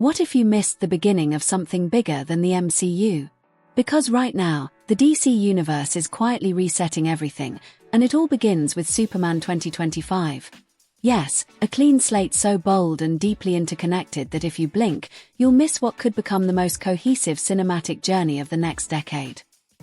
What if you missed the beginning of something bigger than the MCU? Because right now, the DC universe is quietly resetting everything, and it all begins with Superman 2025. Yes, a clean slate so bold and deeply interconnected that if you blink, you'll miss what could become the most cohesive cinematic journey of the next decade.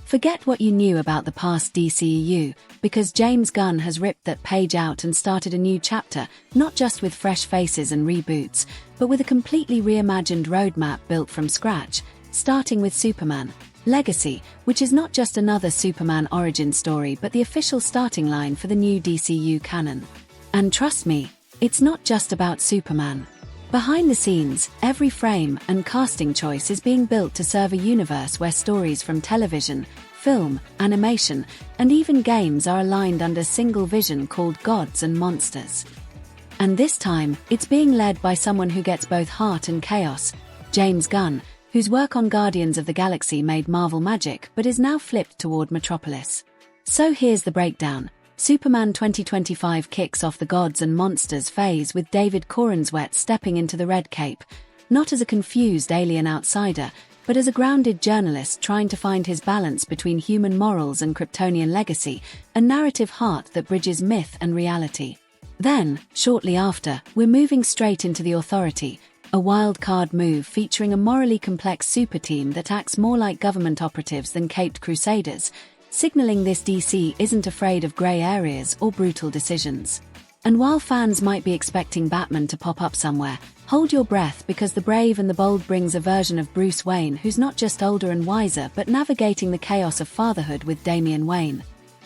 Forget what you knew about the past DCEU, because James Gunn has ripped that page out and started a new chapter, not just with fresh faces and reboots, but with a completely reimagined roadmap built from scratch, starting with Superman Legacy, which is not just another Superman origin story but the official starting line for the new DCU canon. And trust me, it's not just about Superman. Behind the scenes, every frame and casting choice is being built to serve a universe where stories from television, film, animation, and even games are aligned under a single vision called Gods and Monsters. And this time, it's being led by someone who gets both heart and chaos, James Gunn, whose work on Guardians of the Galaxy made Marvel magic but is now flipped toward Metropolis. So here's the breakdown. Superman 2025 kicks off the Gods and Monsters phase with David Corenswet stepping into the red cape, not as a confused alien outsider, but as a grounded journalist trying to find his balance between human morals and Kryptonian legacy, a narrative heart that bridges myth and reality. Then, shortly after, we're moving straight into The Authority, a wild card move featuring a morally complex super team that acts more like government operatives than caped crusaders, signaling this DC isn't afraid of grey areas or brutal decisions. And while fans might be expecting Batman to pop up somewhere, hold your breath because The Brave and the Bold brings a version of Bruce Wayne who's not just older and wiser but navigating the chaos of fatherhood with Damian Wayne.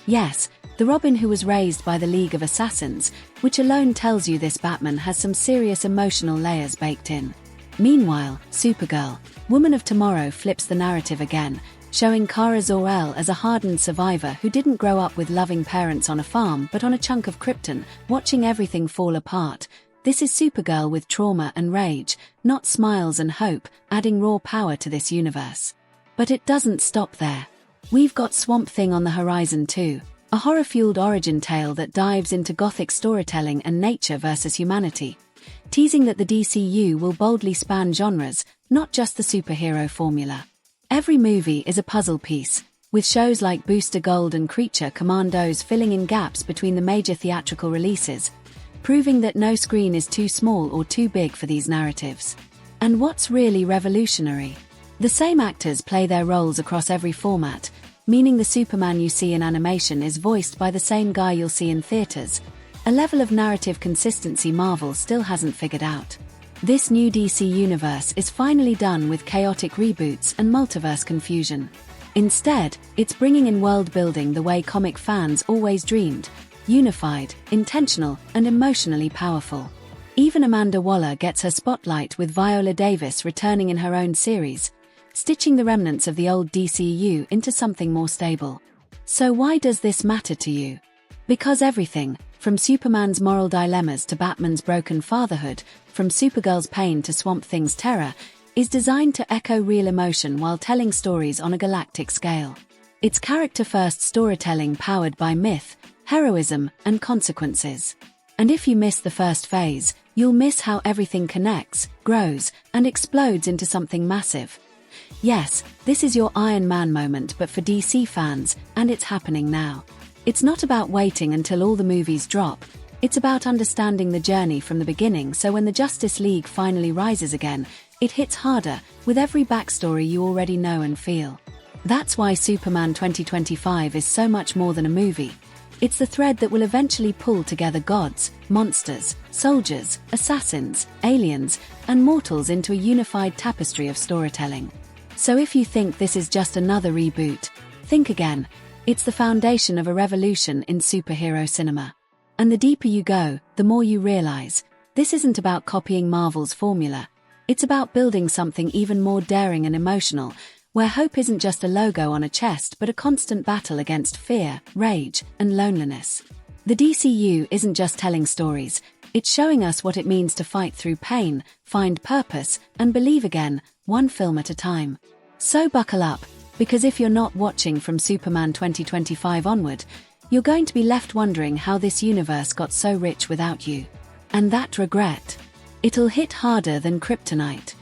Yes, the Robin who was raised by the League of Assassins, which alone tells you this Batman has some serious emotional layers baked in. Meanwhile, Supergirl, Woman of Tomorrow flips the narrative again, showing Kara Zor-El as a hardened survivor who didn't grow up with loving parents on a farm but on a chunk of Krypton, watching everything fall apart. This is Supergirl with trauma and rage, not smiles and hope, adding raw power to this universe. But it doesn't stop there. We've got Swamp Thing on the horizon too, a horror-fueled origin tale that dives into gothic storytelling and nature versus humanity, teasing that the DCU will boldly span genres, not just the superhero formula. Every movie is a puzzle piece, with shows like Booster Gold and Creature Commandos filling in gaps between the major theatrical releases, proving that no screen is too small or too big for these narratives. And what's really revolutionary? The same actors play their roles across every format, meaning the Superman you see in animation is voiced by the same guy you'll see in theaters, a level of narrative consistency Marvel still hasn't figured out. This new DC universe is finally done with chaotic reboots and multiverse confusion. Instead, it's bringing in world building the way comic fans always dreamed, unified, intentional, and emotionally powerful. Even Amanda Waller gets her spotlight with Viola Davis returning in her own series, stitching the remnants of the old DCU into something more stable. So why does this matter to you? Because everything, from Superman's moral dilemmas to Batman's broken fatherhood, from Supergirl's pain to Swamp Thing's terror, is designed to echo real emotion while telling stories on a galactic scale. It's character-first storytelling powered by myth, heroism, and consequences. And if you miss the first phase, you'll miss how everything connects, grows, and explodes into something massive. Yes, this is your Iron Man moment, but for DC fans, and it's happening now. It's not about waiting until all the movies drop, it's about understanding the journey from the beginning so when the Justice League finally rises again, it hits harder, with every backstory you already know and feel. That's why Superman 2025 is so much more than a movie. It's the thread that will eventually pull together gods, monsters, soldiers, assassins, aliens, and mortals into a unified tapestry of storytelling. So if you think this is just another reboot, think again. It's the foundation of a revolution in superhero cinema. And the deeper you go, the more you realize, this isn't about copying Marvel's formula. It's about building something even more daring and emotional, where hope isn't just a logo on a chest but a constant battle against fear, rage, and loneliness. The DCU isn't just telling stories, it's showing us what it means to fight through pain, find purpose, and believe again, one film at a time. So buckle up, because if you're not watching from Superman 2025 onward, you're going to be left wondering how this universe got so rich without you. And that regret, it'll hit harder than kryptonite.